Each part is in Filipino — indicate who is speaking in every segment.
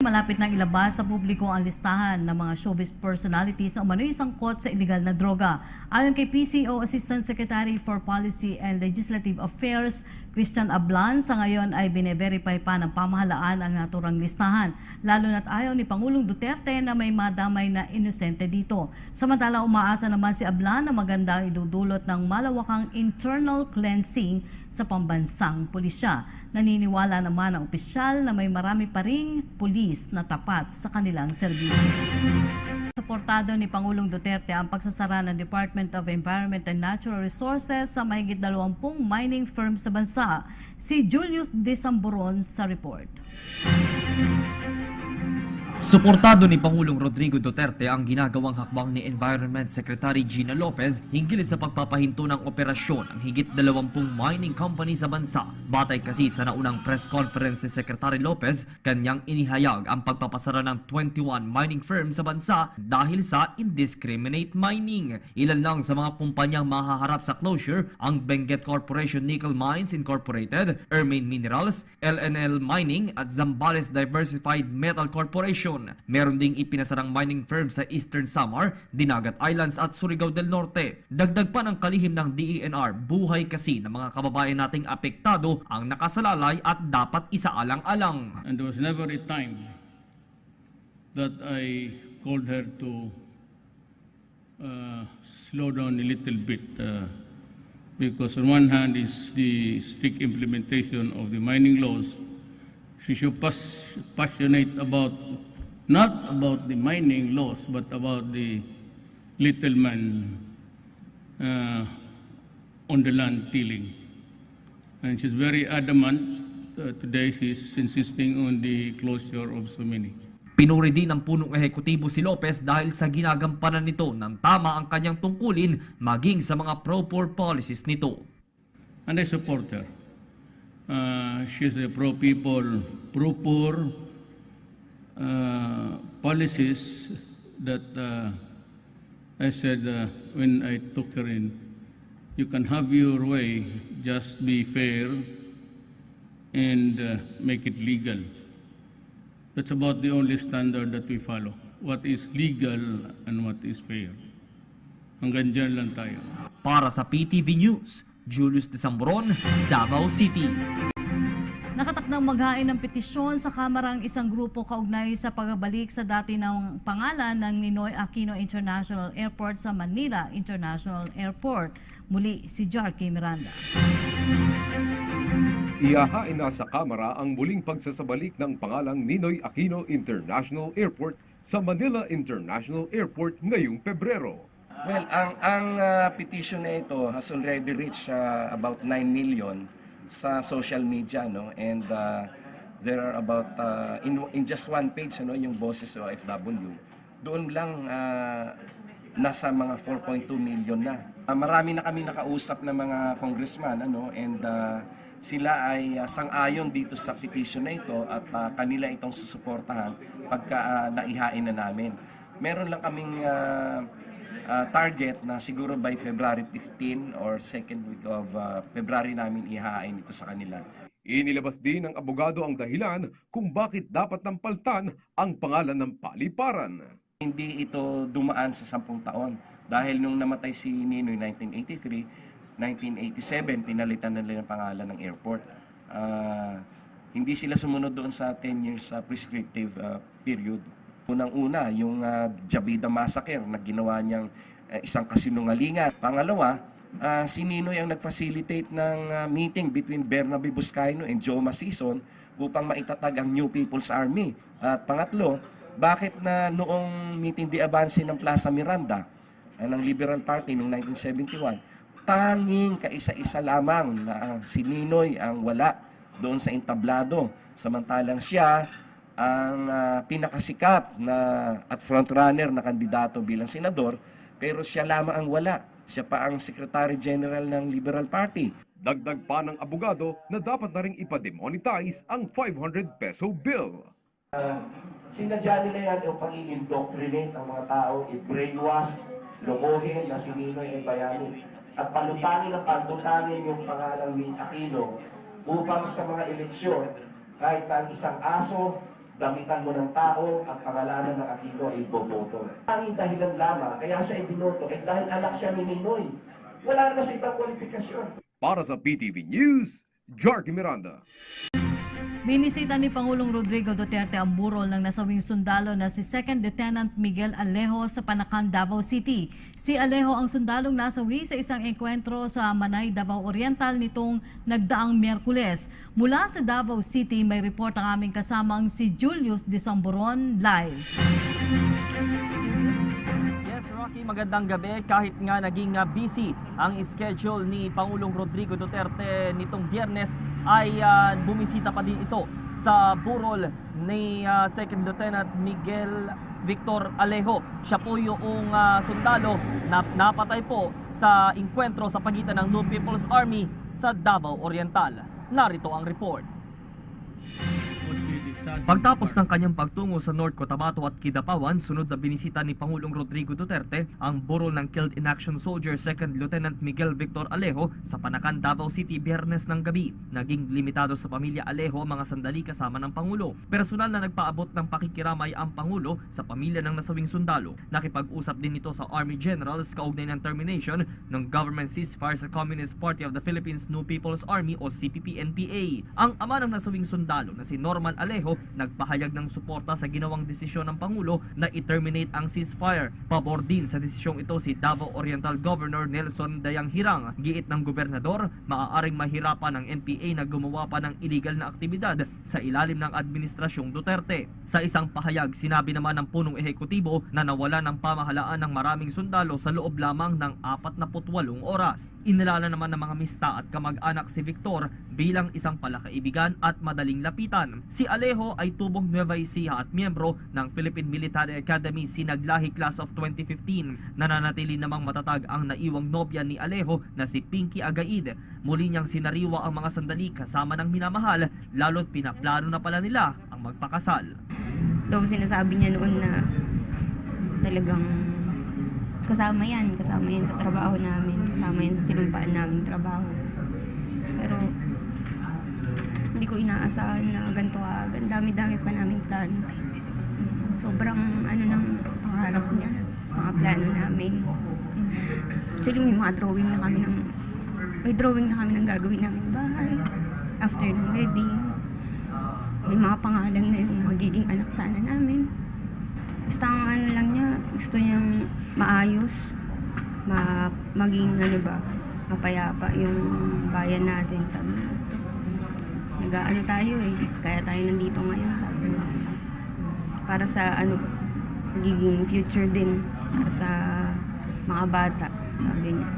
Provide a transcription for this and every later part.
Speaker 1: Malapit nang ilabas sa publiko ang listahan ng mga showbiz personalities na umano'y sangkot sa iligal na droga. Ayon kay PCO Assistant Secretary for Policy and Legislative Affairs, Christian Ablan, sa ngayon ay bine-verify pa ng pamahalaan ang naturang listahan. Lalo na't ayaw ni Pangulong Duterte na may madamay na inosente dito. Samantala, umaasa naman si Ablan na maganda idudulot ng malawakang internal cleansing sa pambansang pulisya. Naniniwala naman ang opisyal na may marami pa ring pulis na tapat sa kanilang serbisyo. Suportado ni Pangulong Duterte ang pagsasara ng Department of Environment and Natural Resources sa mahigit 20 mining firms sa bansa. Si Julius Desamboron sa report.
Speaker 2: Suportado ni Pangulong Rodrigo Duterte ang ginagawang hakbang ni Environment Secretary Gina Lopez hinggil sa pagpapahinto ng operasyon ng higit 20 mining company sa bansa. Batay kasi sa naunang press conference ni Secretary Lopez, kanyang inihayag ang pagpapasara ng 21 mining firms sa bansa dahil sa indiscriminate mining. Ilan lang sa mga kumpanyang mahaharap sa closure ang Benguet Corporation Nickel Mines Incorporated, Ermine Minerals, LNL Mining at Zambales Diversified Metal Corporation. Meron ding ipinasarang mining firm sa Eastern Samar, Dinagat Islands at Surigao del Norte. Dagdag pa ng kalihim ng DENR, buhay kasi ng mga kababayan nating apektado ang nakasalalay at dapat isaalang-alang.
Speaker 3: And there was never a time that I called her to slow down a little bit because on one hand is the strict implementation of the mining laws. She should passionate about not about the mining laws, but about the little man on the land tilling. And she's very adamant. Today she's insisting on the closure of so many.
Speaker 2: Pinuri din ng punong ehekutibo si Lopez dahil sa ginagampanan nito ng tama ang kanyang tungkulin maging sa mga pro-poor policies nito.
Speaker 3: And I support her. She's a pro-people, pro-poor policies that I said when I took her in, you can have your way, just be fair and make it legal. That's about the only standard that we follow. What is legal and what is fair. Hanggang dyan lang tayo.
Speaker 2: Para sa PTV News, Julius Desamboron, Davao City.
Speaker 1: Nakatakdang maghain ng petisyon sa Kamara ang isang grupo kaugnay sa pagbabalik sa dati ng pangalan ng Ninoy Aquino International Airport sa Manila International Airport. Muli si Jarky Miranda.
Speaker 4: Ihahain na sa Kamara ang muling pagsasabalik ng pangalang Ninoy Aquino International Airport sa Manila International Airport ngayong Pebrero.
Speaker 5: Well, ang petition na ito has already reached about 9 million sa social media, no? And there are about in just one page, ano, yung Boses o OFW. Doon lang nasa mga 4.2 million na. Marami na kami nakausap ng mga congressman, ano, and sila ay sang-ayon dito sa petition na ito at kanila itong susuportahan pagka naihain na namin. Meron lang kaming target na siguro by February 15 or second week of February namin ihahain ito sa kanila.
Speaker 4: Inilabas din ng abogado ang dahilan kung bakit dapat nampaltan ang pangalan ng paliparan.
Speaker 5: Hindi ito dumaan sa 10 taon dahil nung namatay si Ninoy 1983, 1987 pinalitan na nila ang pangalan ng airport. Hindi sila sumunod doon sa 10 years prescriptive period. Unang-una, yung Jabida Massacre na ginawa niyang isang kasinungalingan. Pangalawa, si Ninoy ang nag-facilitate ng meeting between Bernabe Buscaino and Joe Masison upang maitatag ang New People's Army. At pangatlo, bakit na noong meeting di avance ng Plaza Miranda ng Liberal Party noong 1971, tanging kaisa-isa lamang na si Ninoy ang wala doon sa entablado. Samantalang siya ang pinakasikat na at frontrunner na kandidato bilang senador, pero siya lamang ang wala. Siya pa ang Secretary General ng Liberal Party.
Speaker 4: Dagdag pa ng abogado na dapat na rin ipademonetize ang 500 peso bill.
Speaker 6: Sinadya nila yan yung pag-i-indoctrinate ang mga tao, i-brainwash, lumuhin na si Ninoy ay bayani. At palutangin yung pangalan ni Aquino upang sa mga eleksyon, kahit ang isang aso gamitan mo ng tao at pangalanan ng Aquino ay boboto. Ang dahilan lamang, kaya siya ibinoto, ay dahil anak siya ni Ninoy. Wala naman sa ibang kwalifikasyon.
Speaker 4: Para sa PTV News, Jarky Miranda.
Speaker 1: Binisita ni Pangulong Rodrigo Duterte ang burol ng nasawing sundalo na si 2nd Lieutenant Miguel Alejo sa Panacan, Davao City. Si Alejo ang sundalong nasawi sa isang enkwentro sa Manay, Davao Oriental nitong nagdaang Miyerkules. Mula sa Davao City, may report ang aming kasamang si Julius Disamboron live.
Speaker 2: Yes, Rocky, magandang gabi. Kahit nga naging busy ang schedule ni Pangulong Rodrigo Duterte nitong Biyernes, ay bumisita pa din ito sa burol ni 2nd Lieutenant Miguel Victor Alejo. Siya po yung sundalo na napatay po sa engkwentro sa pagitan ng New People's Army sa Davao Oriental. Narito ang report. Pagtapos ng kanyang pagtungo sa North Cotabato at Kidapawan, sunod na binisita ni Pangulong Rodrigo Duterte ang burol ng Killed in Action Soldier 2nd Lieutenant Miguel Victor Alejo sa Panacan, Davao City, Biyernes ng gabi. Naging limitado sa pamilya Alejo ang mga sandali kasama ng Pangulo. Personal na nagpaabot ng pakikiramay ang Pangulo sa pamilya ng nasawing sundalo. Nakipag-usap din ito sa Army Generals kaugnay ng termination ng government ceasefire sa Communist Party of the Philippines New People's Army o CPP-NPA. Ang ama ng nasawing sundalo na si Norman Alejo nagpahayag ng suporta sa ginawang desisyon ng Pangulo na i-terminate ang ceasefire. Pabor din sa desisyong ito si Davao Oriental Governor Nelson Dayang Hirang. Giit ng gobernador, maaaring mahirapan ng NPA na gumawa pa ng illegal na aktibidad sa ilalim ng administrasyong Duterte. Sa isang pahayag, sinabi naman ng punong ehekutibo na nawala ng pamahalaan ng maraming sundalo sa loob lamang ng 48 oras. Inilala naman ng mga mista at kamag-anak si Victor bilang isang palakaibigan at madaling lapitan. Si Alejo ay tubong Nueva Ecija at miyembro ng Philippine Military Academy Sinaglahi Class of 2015. Nananatili namang matatag ang naiwang nobya ni Alejo na si Pinky Agaid. Muli niyang sinariwa ang mga sandali kasama ng minamahal, lalo't pinaplano na pala nila ang magpakasal.
Speaker 7: Daw sinasabi niya noon na talagang kasama yan sa trabaho namin, kasama yan sa sinumpaan naming trabaho. Pero hindi ko inaasahan na ganito agad. Dami-dami pa namin plano. Sobrang ng pangarap niya, mga plano namin. Actually, may drawing na kami ng gagawin namin bahay after ng wedding. May mga pangalan na yung magiging anak sana namin. Basta ang lang niya, gusto niyang maayos, maging mapayapa yung bayan natin, sabi niya. Nag-aano tayo kaya tayo nandito ngayon, sabi niya. Para sa magiging future din, para sa mga bata, sabi niya.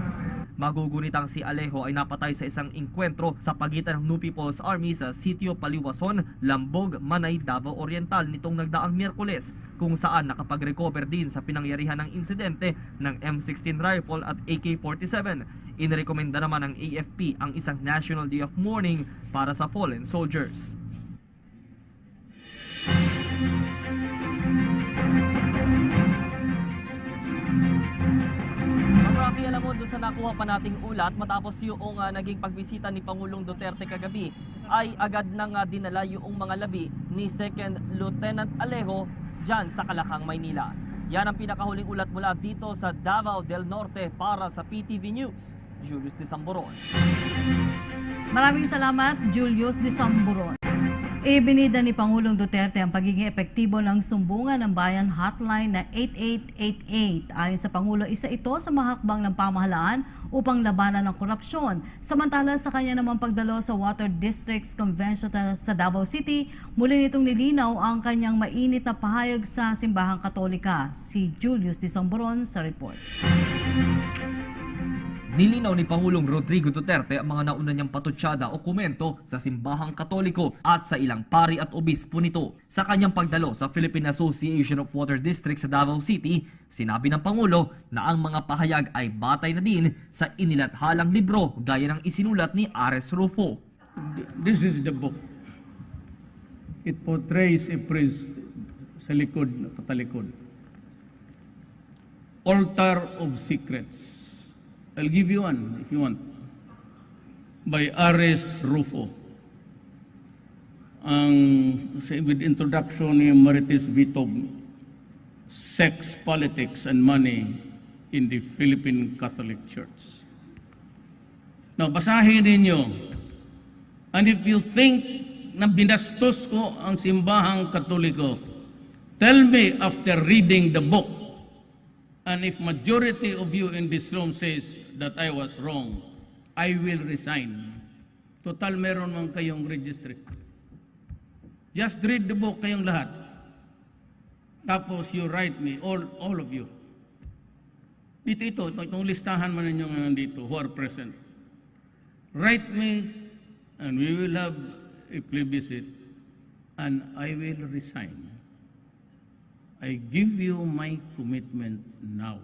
Speaker 2: Magugunitang si Alejo ay napatay sa isang engkwentro sa pagitan ng New People's Army sa Sitio Paliwason, Lambog, Manay, Davao Oriental nitong nagdaang Miyerkules, kung saan nakapag-recover din sa pinangyarihan ng insidente ng M16 rifle at AK-47. Inirekomenda naman ng AFP ang isang National Day of Mourning para sa fallen soldiers. Marami alam mo doon sa nakuha pa nating ulat matapos yung naging pagbisita ni Pangulong Duterte kagabi ay agad nang dinala yung mga labi ni 2nd Lieutenant Alejo dyan sa Calacang, Maynila. Yan ang pinakahuling ulat mula dito sa Davao del Norte para sa PTV News. Julius Disamboron.
Speaker 1: Maraming salamat, Julius Disamboron. Ibinida ni Pangulong Duterte ang pagiging epektibo ng Sumbungan ng Bayan Hotline na 8888. Ayon sa Pangulo, isa ito sa mahakbang ng pamahalaan upang labanan ng korupsyon. Samantala sa kanya namang pagdalo sa Water Districts Convention sa Davao City, muli nitong nilinaw ang kanyang mainit na pahayag sa Simbahang Katolika. Si Julius Disamboron sa report.
Speaker 2: Nilinaw ni Pangulong Rodrigo Duterte ang mga nauna niyang patutsada o komento sa Simbahang Katoliko at sa ilang pari at obispo nito. Sa kanyang pagdalo sa Philippine Association of Water Districts sa Davao City, sinabi ng Pangulo na ang mga pahayag ay batay na din sa inilathalang libro gaya ng isinulat ni Ares Rufo.
Speaker 3: This is the book. It portrays a priest sa likod, katalikod. Altar of Secrets. I'll give you one if you want. By Ares Rufo. with introduction ni Marites Bitog, sex, politics, and money in the Philippine Catholic Church. Now, basahin ninyo. And if you think na binastos ko ang simbahang Katoliko, tell me after reading the book. And if majority of you in this room says that I was wrong, I will resign. Total meron man kayong registry. Just read the book kayong lahat. Tapos you write me, all of you. Itong listahan man ninyo nga nandito who are present. Write me and we will have a plebiscite and I will resign. I give you my commitment now.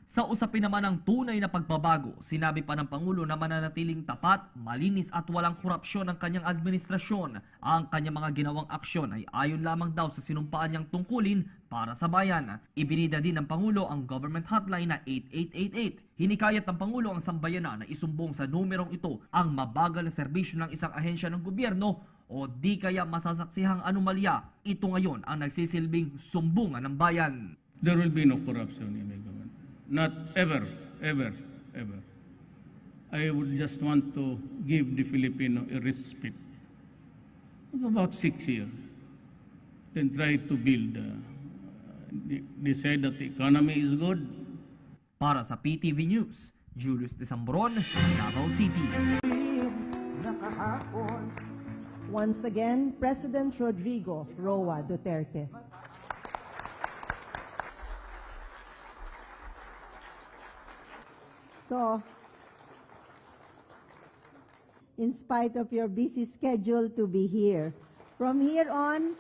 Speaker 2: Sa usapin naman ng tunay na pagbabago, sinabi pa ng Pangulo na mananatiling tapat, malinis at walang korupsyon ng kanyang administrasyon. Ang kanyang mga ginawang aksyon ay ayon lamang daw sa sinumpaan niyang tungkulin para sa bayan. Ibinida din ng Pangulo ang government hotline na 8888. Hinikayat ng Pangulo ang sambayanan na isumbong sa numerong ito ang mabagal na serbisyo ng isang ahensya ng gobyerno o di kaya masasaksihang anomalya. Ito ngayon ang nagsisilbing sumbungan ng bayan.
Speaker 3: There will be no corruption in the government. Not ever, ever, ever. I would just want to give the Filipino a respite of about 6 years. Then try to build. They say that the economy is good.
Speaker 2: Para sa PTV News, Julius Desambron, Davao City.
Speaker 8: Once again, President Rodrigo Roa Duterte. So, in spite of your busy schedule to be here, from here on,